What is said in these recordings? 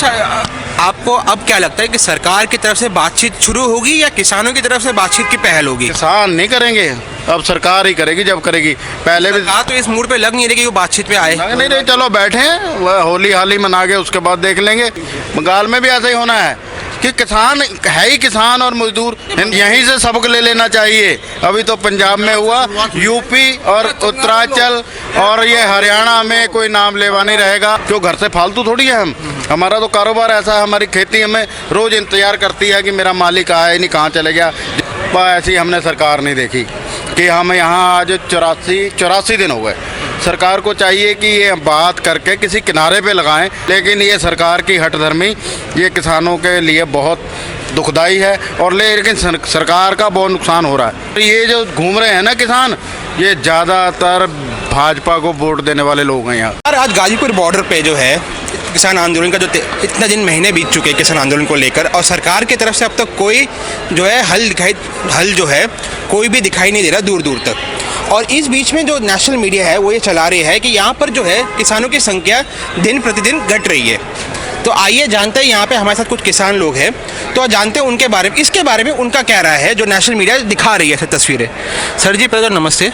अच्छा, आपको अब क्या लगता है कि सरकार की तरफ से बातचीत शुरू होगी या किसानों की तरफ से बातचीत की पहल होगी? किसान नहीं करेंगे, अब सरकार ही करेगी जब करेगी। पहले भी सरकार तो इस मूड पे लग नहीं रही कि वो बातचीत पे आए। नहीं नहीं, चलो बैठे हैं, वह होली हाली मना के उसके बाद देख लेंगे। बंगाल में भी ऐसा ही होना है कि किसान है ही किसान और मजदूर, यहीं से सबक ले लेना चाहिए। अभी तो पंजाब में हुआ, यूपी और उत्तरांचल और ये हरियाणा में कोई नाम लेवा नहीं रहेगा। क्यों, घर से फालतू थोड़ी है हम, हमारा तो कारोबार ऐसा है, हमारी खेती हमें रोज़ इंतजार करती है कि मेरा मालिक आया ही नहीं, कहाँ चले गया। ऐसी हमने सरकार नहीं देखी कि हम यहाँ आज 84 दिन हो गए। सरकार को चाहिए कि ये बात करके किसी किनारे पे लगाएं, लेकिन ये सरकार की हठधर्मी ये किसानों के लिए बहुत दुखदाई है। और लेकिन सरकार का बहुत नुकसान हो रहा है। ये जो घूम रहे हैं ना किसान, ये ज़्यादातर भाजपा को वोट देने वाले लोग हैं यहाँ। आज गाजीपुर बॉर्डर पे जो है किसान आंदोलन का जो इतना दिन महीने बीत चुके हैं किसान आंदोलन को लेकर, और सरकार की तरफ से अब तक कोई जो है हल जो है कोई भी दिखाई नहीं दे रहा दूर दूर तक। और इस बीच में जो नेशनल मीडिया है वो ये चला रही है कि यहाँ पर जो है किसानों की संख्या दिन प्रतिदिन घट रही है। तो आइए जानते हैं, यहाँ पे हमारे साथ कुछ किसान लोग हैं, तो जानते हैं उनके बारे में, इसके बारे में उनका क्या राय है जो नेशनल मीडिया दिखा रही है ऐसी तस्वीरें। सर जी पहले नमस्ते।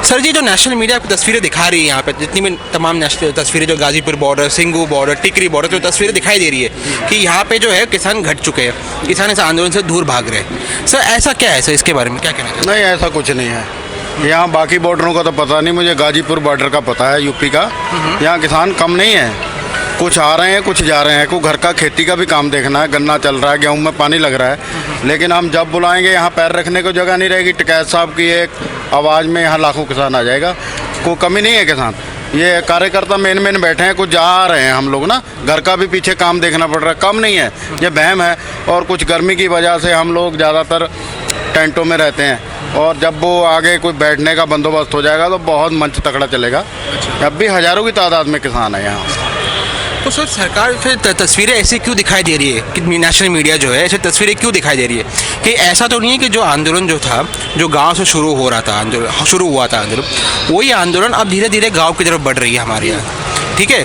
सर जी, जो नेशनल मीडिया तस्वीरें दिखा रही है यहाँ पे, जितनी भी तमाम नेशनल तस्वीरें जो गाजीपुर बॉर्डर, सिंगू बॉर्डर, टिकरी बॉर्डर जो तस्वीरें दिखाई दे रही है कि यहाँ पे जो है किसान घट चुके हैं, किसान इस आंदोलन से दूर भाग रहे हैं। सर ऐसा क्या है, सर इसके बारे में क्या कहना है? नहीं, ऐसा कुछ नहीं है। यहाँ बाकी बॉर्डरों का तो पता नहीं, मुझे गाजीपुर बॉर्डर का पता है, यूपी का। यहाँ किसान कम नहीं है, कुछ आ रहे हैं कुछ जा रहे हैं। को घर का खेती का भी काम देखना है, गन्ना चल रहा है, गेहूं में पानी लग रहा है। लेकिन हम जब बुलाएंगे यहाँ पैर रखने को जगह नहीं रहेगी। टिकैत साहब की एक आवाज़ में यहाँ लाखों किसान आ जाएगा, कोई कमी नहीं है किसान। ये कार्यकर्ता मेन बैठे हैं, कुछ जा रहे हैं हम लोग ना, घर का भी पीछे काम देखना पड़ रहा है, कम नहीं है, ये बहम है। और कुछ गर्मी की वजह से हम लोग ज़्यादातर टेंटों में रहते हैं, और जब वो आगे कोई बैठने का बंदोबस्त हो जाएगा तो बहुत मंच तकड़ा चलेगा। अब भी हज़ारों की तादाद में किसान है यहाँ। तो सर सरकार फिर तस्वीरें ऐसी क्यों दिखाई दे रही है कि नेशनल मीडिया जो है ऐसी तस्वीरें क्यों दिखाई दे रही है? कि ऐसा तो नहीं है कि जो आंदोलन जो था, जो गांव से शुरू हो रहा था आंदोलन, शुरू हुआ था आंदोलन, वही आंदोलन अब धीरे धीरे गांव की तरफ बढ़ रही है हमारे यहाँ, ठीक है?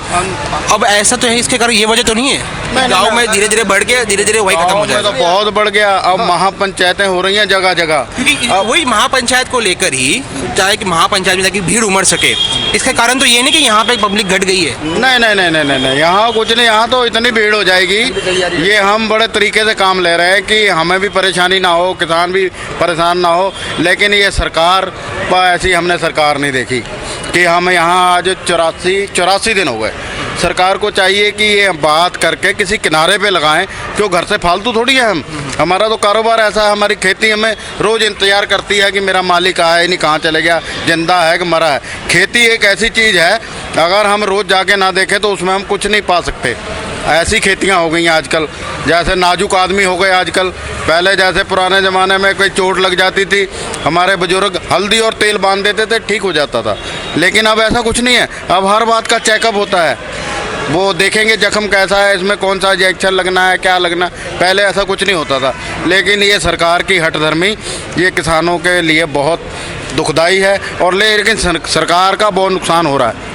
अब ऐसा तो है, इसके कारण ये वजह तो नहीं है गांव में धीरे धीरे बढ़ गया, धीरे धीरे वही खत्म हो जाएगा? तो बहुत बढ़ गया। अब महापंचायतें हो रही हैं जगह जगह, अब वही महापंचायत को लेकर ही, चाहे कि महापंचायत में ताकि भीड़ उमड़ सके, इसका कारण तो ये नहीं कि यहाँ पे पब्लिक घट गई है। नहीं नहीं नहीं नहीं नहीं, यहाँ कुछ नहीं, यहाँ तो इतनी भीड़ हो जाएगी। ये हम बड़े तरीके से काम ले रहे हैं कि हमें भी परेशानी ना हो, किसान भी परेशान ना हो। लेकिन ये सरकार, ऐसी हमने सरकार नहीं देखी कि हम यहाँ आज 84 दिन हो गए। सरकार को चाहिए कि ये बात करके किसी किनारे पे लगाएं। क्यों, घर से फालतू थोड़ी है हम, हमारा तो कारोबार ऐसा है, हमारी खेती हमें रोज़ इंतजार करती है कि मेरा मालिक आया ही नहीं, कहाँ चले गया, जिंदा है कि मरा है। खेती एक ऐसी चीज़ है, अगर हम रोज़ जाके ना देखें तो उसमें हम कुछ नहीं पा सकते। ऐसी खेतियाँ हो गई हैं आजकल, जैसे नाजुक आदमी हो गए आजकल। पहले जैसे पुराने ज़माने में कोई चोट लग जाती थी, हमारे बुजुर्ग हल्दी और तेल बांध देते थे, ठीक हो जाता था। लेकिन अब ऐसा कुछ नहीं है, अब हर बात का चेकअप होता है, वो देखेंगे जख्म कैसा है, इसमें कौन सा इंजेक्शन लगना है, क्या लगना। पहले ऐसा कुछ नहीं होता था। लेकिन ये सरकार की हठधर्मी ये किसानों के लिए बहुत दुखदाई है। और लेकिन सरकार का बहुत नुकसान हो रहा है,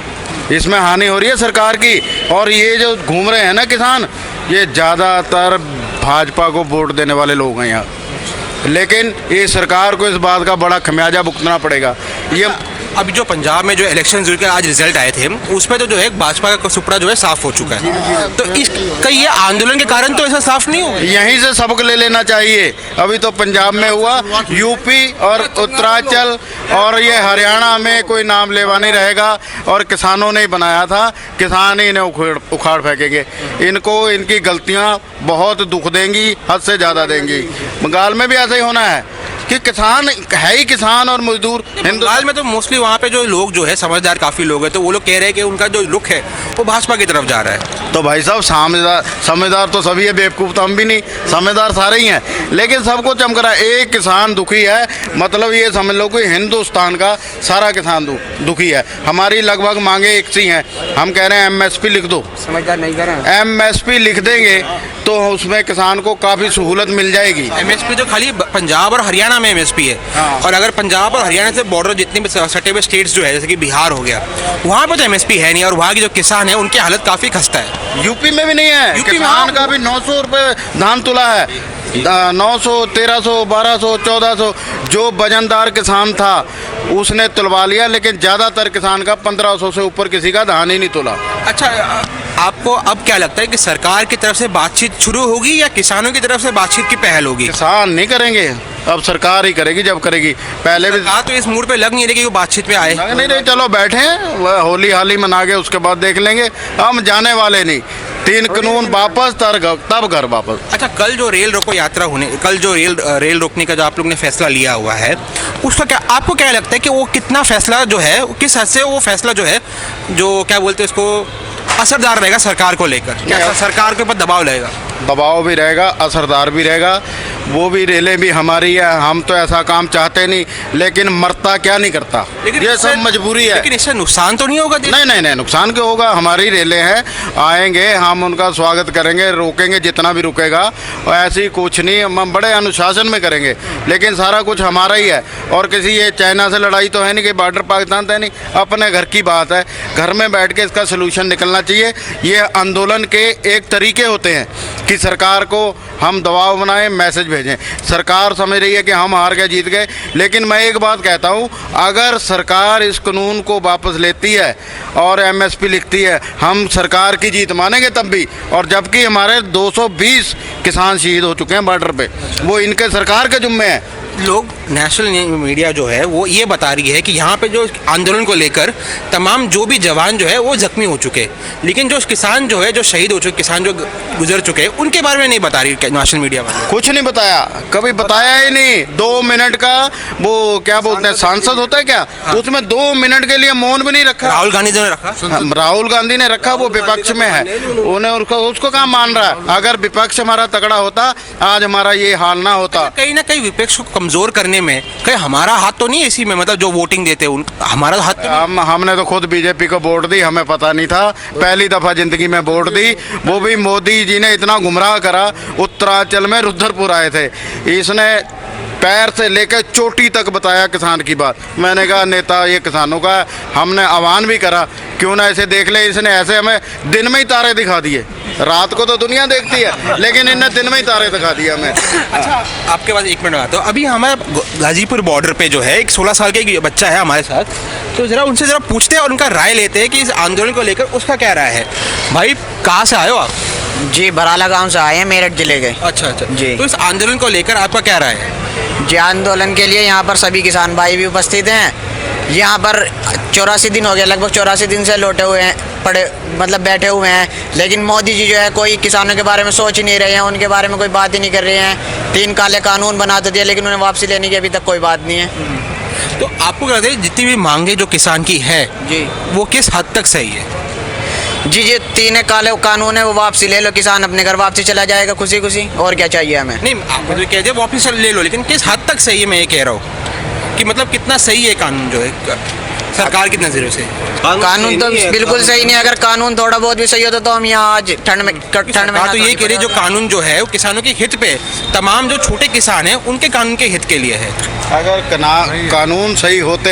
इसमें हानि हो रही है सरकार की। और ये जो घूम रहे हैं ना किसान, ये ज़्यादातर भाजपा को वोट देने वाले लोग हैं यहाँ। लेकिन ये सरकार को इस बात का बड़ा खमियाजा भुगतना पड़ेगा। ये अभी जो पंजाब में जो इलेक्शन जो के आज रिजल्ट आए थे, उसमें तो जो है भाजपा का सुपड़ा जो है साफ हो चुका है। तो इसका ये आंदोलन के कारण तो ऐसा साफ नहीं हो, यहीं से सबक ले लेना चाहिए। अभी तो पंजाब में हुआ, यूपी और उत्तरांचल और ये हरियाणा में कोई नाम लेवा नहीं रहेगा। और किसानों ने बनाया था, किसान ही इन्हें उखाड़ फेंकेंगे। इनको इनकी गलतियाँ बहुत दुख देंगी, हद से ज़्यादा देंगी। बंगाल में भी ऐसा ही होना है कि किसान है ही किसान और मजदूर। बंगाल में तो मोस्टली वहाँ पे जो लोग जो है समझदार काफ़ी लोग हैं, तो वो लोग कह रहे हैं कि उनका जो रुख है वो भाजपा की तरफ जा रहा है। तो भाई साहब, समझदार तो सभी है, बेवकूफ़ तो हम भी नहीं, समझदार सारे ही हैं। लेकिन सबको चमक रहा है, एक किसान दुखी है, मतलब ये समझ लो कि हिंदुस्तान का सारा किसान दुखी है। हमारी लगभग मांगे एक सी हैं, हम कह रहे हैं MSP लिख दो। समझदार नहीं कर रहे हैं। MSP लिख देंगे तो उसमें किसान को काफ़ी सहूलत मिल जाएगी। MSP तो खाली पंजाब और हरियाणा में एमएसपी है, हाँ। और अगर पंजाब और हरियाणा से बॉर्डर जितने भी सटे हुए स्टेट्स जो है, जैसे कि बिहार हो गया, वहाँ पे तो एमएसपी है नहीं, और वहाँ के जो किसान है उनकी हालत काफ़ी खस्ता है। यूपी में भी नहीं है, यूपी में किसान हाँ। का भी 900 रुपये धान तुला है, 900, 1300, 1200, 1400। जो वजनदार किसान था उसने तुलवा लिया, लेकिन ज़्यादातर किसान का 1500 से ऊपर किसी का धान ही नहीं तुला। अच्छा, आपको अब क्या लगता है कि सरकार की तरफ से बातचीत शुरू होगी या किसानों की तरफ से बातचीत की पहल होगी? किसान नहीं करेंगे, अब सरकार ही करेगी जब करेगी। पहले भी सरकार तो इस मूड पे लग नहीं रही कि वो बातचीत पे आए। नहीं, चलो बैठे हैं, वह होली हाली मना के उसके बाद देख लेंगे। हम जाने वाले नहीं, 3 कानून वापस तब घर वापस। अच्छा, कल जो रेल रोको यात्रा होने, कल जो रेल रोकने का जो आप लोग ने फैसला लिया हुआ है, उसका क्या आपको क्या लगता है कि वो कितना फैसला जो है, किस हद से वो फैसला जो है, जो क्या बोलते हैं उसको, असरदार रहेगा सरकार को लेकर? क्या सरकार के ऊपर दबाव रहेगा? दबाव भी रहेगा, असरदार भी रहेगा। वो भी रेलें भी हमारी है, हम तो ऐसा काम चाहते नहीं, लेकिन मरता क्या नहीं करता, ये सब मजबूरी है। लेकिन इससे नुकसान तो नहीं होगा? नहीं, नुकसान क्यों होगा? हमारी रेलें हैं, आएंगे, हम उनका स्वागत करेंगे, रोकेंगे जितना भी रुकेगा, और ऐसी कुछ नहीं, हम बड़े अनुशासन में करेंगे, लेकिन सारा कुछ हमारा ही है। और किसी ये चाइना से लड़ाई तो है नहीं कि बॉर्डर पाकिस्तान तो नहीं, अपने घर की बात है, घर में बैठ के इसका सलूशन निकलना चाहिए। ये आंदोलन के एक तरीके होते हैं कि सरकार को हम दबाव बनाएं, मैसेज भेजें। सरकार समझ रही है कि हम हार गए, जीत गए, लेकिन मैं एक बात कहता हूं, अगर सरकार इस कानून को वापस लेती है और एमएसपी लिखती है, हम सरकार की जीत मानेंगे तब भी। और जबकि हमारे 220 किसान शहीद हो चुके हैं बॉर्डर पे, वो इनके सरकार के जुम्मे है। लोग, नेशनल मीडिया जो है वो ये बता रही है कि यहाँ पे जो आंदोलन को लेकर तमाम जो भी जवान जो है वो जख्मी हो चुके हैं, लेकिन जो किसान जो है, जो शहीद हो चुके, किसान जो गुजर चुके हैं, उनके बारे में नहीं बता रही नेशनल मीडिया वाले। कुछ नहीं बताया, कभी बताया ही नहीं। 2 मिनट का वो क्या बोलते हैं, सांसद होता है क्या, उसमें 2 मिनट के लिए मौन भी नहीं रखा। राहुल गांधी जी ने रखा, राहुल गांधी ने रखा, वो विपक्ष में है, उन्हें उसको कहाँ मान रहा है? अगर विपक्ष हमारा तगड़ा होता, आज हमारा ये हाल ना होता। कहीं ना कहीं विपक्ष को कमजोर करने में कहीं हमारा हाथ तो नहीं है इसी में? मतलब जो वोटिंग देते हैं हमारा हाथ तो नहीं? हमने तो खुद बीजेपी को वोट दी, हमें पता नहीं था, पहली दफा जिंदगी में वोट दी, वो भी मोदी जी ने इतना गुमराह करा। उत्तरांचल में रुद्रपुर आए थे, इसने पैर से लेकर चोटी तक बताया किसान की बात। मैंने कहा नेता ये किसानों का, हमने आह्वान भी करा, क्यों ना ऐसे देख ले। इसने ऐसे हमें दिन में ही तारे दिखा दिए, रात को तो दुनिया देखती है, लेकिन इनने दिन में ही तारे दिखा दिया हमें। अच्छा, आपके पास 1 मिनट आता हूँ। अभी हमारे गाजीपुर बॉर्डर पे जो है एक 16 साल का एक बच्चा है हमारे साथ, तो ज़रा उनसे ज़रा पूछते हैं और उनका राय लेते हैं कि इस आंदोलन को लेकर उसका क्या राय है। भाई, कहाँ से आए हो आप? जी, बराला गांव से आए हैं, मेरठ जिले के। अच्छा जी। तो इस आंदोलन को लेकर आपका क्या राय है? जी, आंदोलन के लिए यहाँ पर सभी किसान भाई भी उपस्थित हैं। यहाँ पर 84 दिन हो गए, लगभग 84 दिन से लौटे हुए हैं, मतलब बैठे हुए हैं, लेकिन मोदी जी जो है कोई किसानों के बारे में सोच ही नहीं रहे हैं, उनके बारे में कोई बात ही नहीं कर रहे हैं। 3 काले कानून बना तो दिए, लेकिन उन्हें वापसी लेने की अभी तक कोई बात नहीं है। तो आपको क्या लगता है जितनी भी मांगे जो किसान की है जी, वो किस हद तक सही है? जी, 3 काले कानून है, वो वापसी ले लो, किसान अपने घर वापसी चला जाएगा खुशी खुशी, और क्या चाहिए हमें। नहीं, आप मुझे कह दिया वापस ले लो, लेकिन किस हद तक सही है मैं ये कह रहा हूँ कि मतलब कितना सही है कानून जो है सरकार की नज़रों से? कानून तो बिल्कुल सही नहीं है। अगर कानून थोड़ा बहुत भी सही होता तो हम यहाँ आज ठंड में हाँ, तो ये कह रही जो कानून जो है वो किसानों के हित पे, तमाम जो छोटे किसान हैं उनके कानून के हित के लिए है। अगर कानून सही होते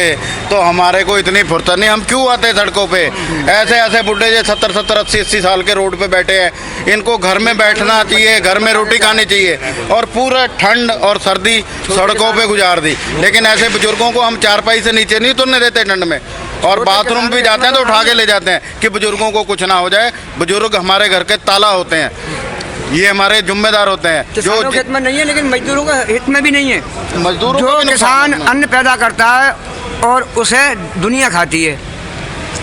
तो हमारे को इतनी फुर्सत नहीं, हम क्यों आते सड़कों पे? ऐसे ऐसे बुढ़े जो 70-70, 80-80 साल के रोड पे बैठे हैं, इनको घर में बैठना चाहिए, घर में रोटी खानी चाहिए, और पूरा ठंड और सर्दी सड़कों पे गुजार दी। लेकिन ऐसे बुजुर्गों को हम चारपाई से नीचे नहीं उतरने देते ठंड में, और बाथरूम भी जाते हैं तो उठा के ले जाते हैं कि बुजुर्गों को कुछ ना हो जाए। बुजुर्ग हमारे घर के ताला होते हैं, ये हमारे जिम्मेदार होते हैं। जो हित में नहीं है, लेकिन मजदूरों का हित में भी नहीं है। मजदूरों जो को भी किसान नुकसान है। अन्न पैदा करता है और उसे दुनिया खाती है,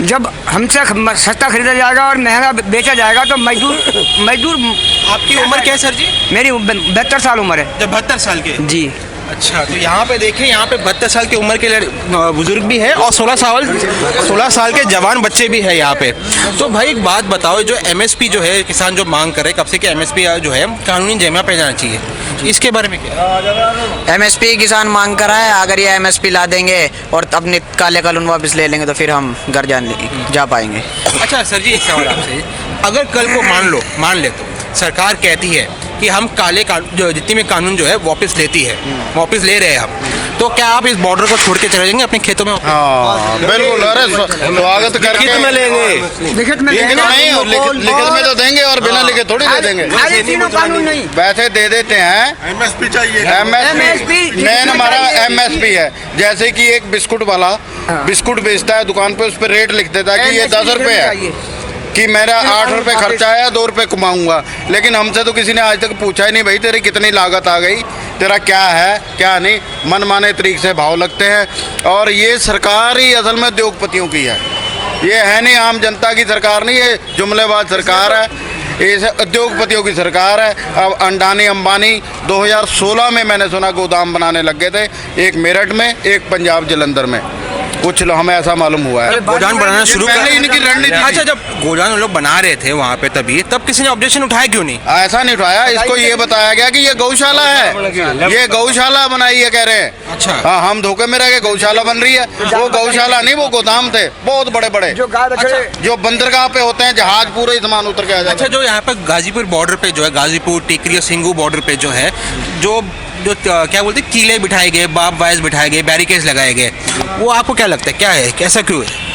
जब हमसे सस्ता खरीदा जाएगा और महंगा बेचा जाएगा तो मजदूर आपकी उम्र क्या है सर जी? मेरी 72 साल उम्र है। जब 72 साल के? जी। अच्छा, तो यहाँ पे देखें, यहाँ पे 72 साल की उम्र के बुजुर्ग भी है और 16 साल के जवान बच्चे भी है यहाँ पे। तो भाई एक बात बताओ, जो एमएसपी जो है किसान जो मांग करे कब से कि एमएसपी जो है कानूनी जमा पे जाना चाहिए, इसके बारे में क्या? एमएसपी किसान मांग कर रहा है, अगर ये एमएसपी ला देंगे और अपने काले कानून वापस ले लेंगे तो फिर हम घर जा पाएंगे। अच्छा सर जी, एक सवाल आपसे, अगर कल को मान ले तो सरकार कहती है कि हम जो जितनी भी कानून जो है वापस लेती है, वापस ले रहे हैं हम, तो क्या आप इस बॉर्डर को छोड़ के चले जाएंगे अपने खेतों में? हाँ बिल्कुल, अरे स्वागत करके लिखित में लेंगे। लिखित में लिखित देंगे नहीं, और लिखित में तो देंगे और बिना लिखे थोड़ी दे देंगे। खाली तीनों कानून नहीं। वैसे दे देते हैं एमएसपी चाहिए। एमएसपी मेन हमारा एमएसपी है। जैसे कि एक बिस्कुट वाला बिस्कुट बेचता है दुकान पे, उस पर रेट लिख देता है कि ये 10 रुपये है, कि मेरा 8 रुपये खर्चा आया, 2 रुपये कमाऊंगा। लेकिन हमसे तो किसी ने आज तक पूछा ही नहीं, भाई तेरी कितनी लागत आ गई, तेरा क्या है क्या नहीं। मनमाने तरीके से भाव लगते हैं और ये सरकार ही असल में उद्योगपतियों की है, ये है नहीं आम जनता की सरकार नहीं, ये जुमलेबाज सरकार है, ये उद्योगपतियों की सरकार है। अब अंडानी अंबानी 2016 में मैंने सुना गोदाम बनाने लग गए थे, एक मेरठ में, एक पंजाब जलंधर में, कुछ हमें ऐसा मालूम हुआ है। गोदाम बनाना शुरू पहले इनकी रणनीति थी। अच्छा, जब गोदाम लोग बना रहे थे वहाँ पे तब किसी ने ऑब्जेक्शन उठाया क्यों नहीं? ऐसा नहीं उठाया, इसको ये बताया गया कि ये गौशाला है, ये गौशाला बनाई है कह रहे हैं। अच्छा। हाँ, हम धोखे में रह गए, गौशाला बन रही है। वो गौशाला नहीं, वो गोदाम थे बहुत बड़े बड़े, जो गाय बछड़े जो बंदरगाह पे होते हैं, जहाज पूरे सामान उतर के आ जाता अच्छा, जो यहाँ पर गाजीपुर बॉर्डर पे जो है, गाजीपुर टिकरी और सिंगू बॉर्डर पे जो है, जो क्या बोलते हैं, कीले बिठाए गए, बाप वाइज बिठाए गए, बैरिकेड्स लगाए गए, वो आपको क्या लगता है क्या है, कैसा क्यों है?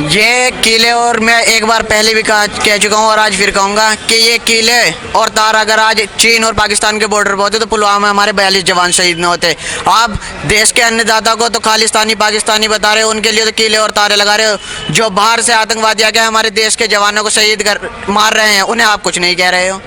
ये किले, और मैं एक बार पहले भी कह चुका हूँ और आज फिर कहूँगा कि ये किले और तार अगर आज चीन और पाकिस्तान के बॉर्डर पर होते तो पुलवामा में हमारे 42 जवान शहीद न होते। आप देश के अन्नदाता को तो खालिस्तानी पाकिस्तानी बता रहे हो, उनके लिए तो किले और तारे लगा रहे हो। जो बाहर से आतंकवादी आके हमारे देश के जवानों को शहीद कर मार रहे हैं, उन्हें आप कुछ नहीं कह रहे हो।